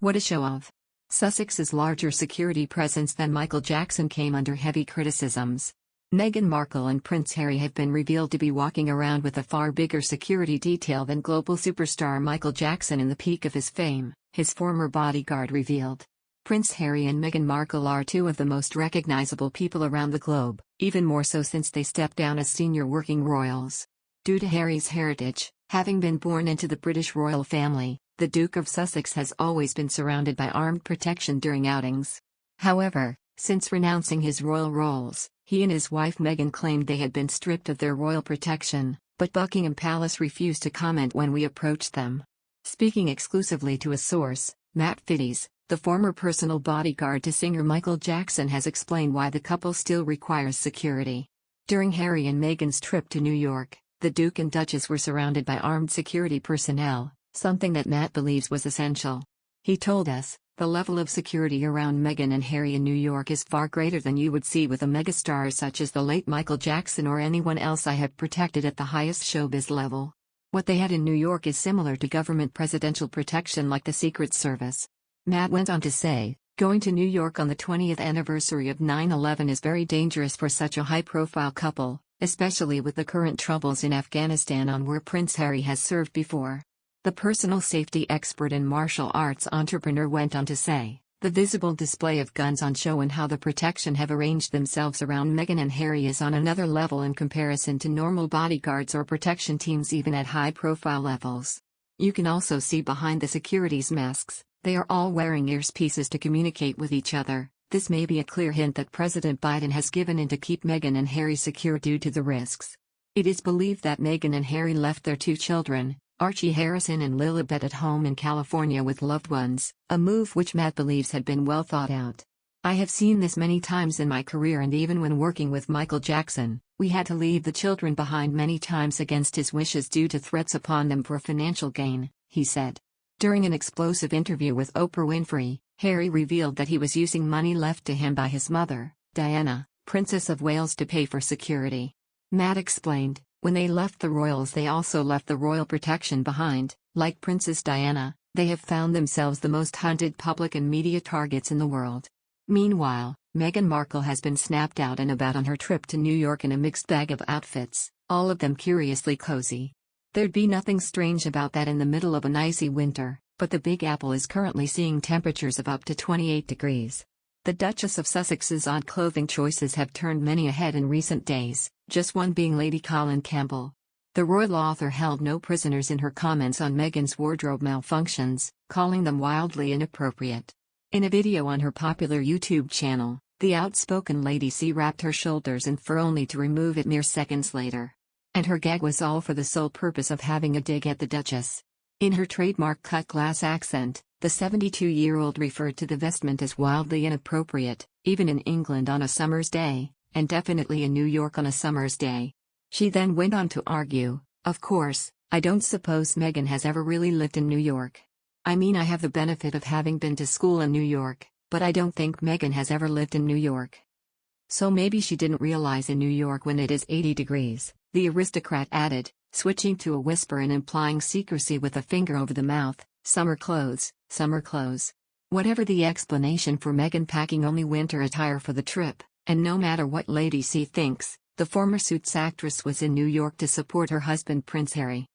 What a show-off. Sussex's larger security presence than Michael Jackson came under heavy criticisms. Meghan Markle and Prince Harry have been revealed to be walking around with a far bigger security detail than global superstar Michael Jackson in the peak of his fame, his former bodyguard revealed. Prince Harry and Meghan Markle are two of the most recognizable people around the globe, even more so since they stepped down as senior working royals. Due to Harry's heritage, having been born into the British royal family, the Duke of Sussex has always been surrounded by armed protection during outings. However, since renouncing his royal roles, he and his wife Meghan claimed they had been stripped of their royal protection, but Buckingham Palace refused to comment when we approached them. Speaking exclusively to a source, Matt Fiddes, the former personal bodyguard to singer Michael Jackson, has explained why the couple still requires security. During Harry and Meghan's trip to New York, the Duke and Duchess were surrounded by armed security personnel, something that Matt believes was essential. He told us, "The level of security around Meghan and Harry in New York is far greater than you would see with a megastar such as the late Michael Jackson or anyone else I have protected at the highest showbiz level. What they had in New York is similar to government presidential protection like the Secret Service." Matt went on to say, "Going to New York on the 20th anniversary of 9/11 is very dangerous for such a high-profile couple, especially with the current troubles in Afghanistan on where Prince Harry has served before." The personal safety expert and martial arts entrepreneur went on to say, "The visible display of guns on show and how the protection have arranged themselves around Meghan and Harry is on another level in comparison to normal bodyguards or protection teams even at high-profile levels. You can also see behind the security's masks, they are all wearing earpieces to communicate with each other. This may be a clear hint that President Biden has given in to keep Meghan and Harry secure due to the risks." It is believed that Meghan and Harry left their two children, Archie Harrison and Lilibet, at home in California with loved ones, a move which Matt believes had been well thought out. "I have seen this many times in my career, and even when working with Michael Jackson, we had to leave the children behind many times against his wishes due to threats upon them for financial gain," he said. During an explosive interview with Oprah Winfrey, Harry revealed that he was using money left to him by his mother, Diana, Princess of Wales, to pay for security. Matt explained, "When they left the royals, they also left the royal protection behind. Like Princess Diana, they have found themselves the most hunted public and media targets in the world." Meanwhile, Meghan Markle has been snapped out and about on her trip to New York in a mixed bag of outfits, all of them curiously cozy. There'd be nothing strange about that in the middle of an icy winter, but the Big Apple is currently seeing temperatures of up to 28 degrees. The Duchess of Sussex's odd clothing choices have turned many ahead in recent days, just one being Lady Colin Campbell. The royal author held no prisoners in her comments on Meghan's wardrobe malfunctions, calling them wildly inappropriate. In a video on her popular YouTube channel, the outspoken Lady C wrapped her shoulders in fur only to remove it mere seconds later. And her gag was all for the sole purpose of having a dig at the Duchess. In her trademark cut-glass accent, the 72-year-old referred to the vestment as wildly inappropriate, even in England on a summer's day, and definitely in New York on a summer's day. She then went on to argue, "Of course, I don't suppose Meghan has ever really lived in New York. I mean, I have the benefit of having been to school in New York, but I don't think Meghan has ever lived in New York. So maybe she didn't realize in New York when it is 80 degrees, the aristocrat added, switching to a whisper and implying secrecy with a finger over the mouth, "Summer clothes, summer clothes." Whatever the explanation for Meghan packing only winter attire for the trip, and no matter what Lady C thinks, the former Suits actress was in New York to support her husband Prince Harry.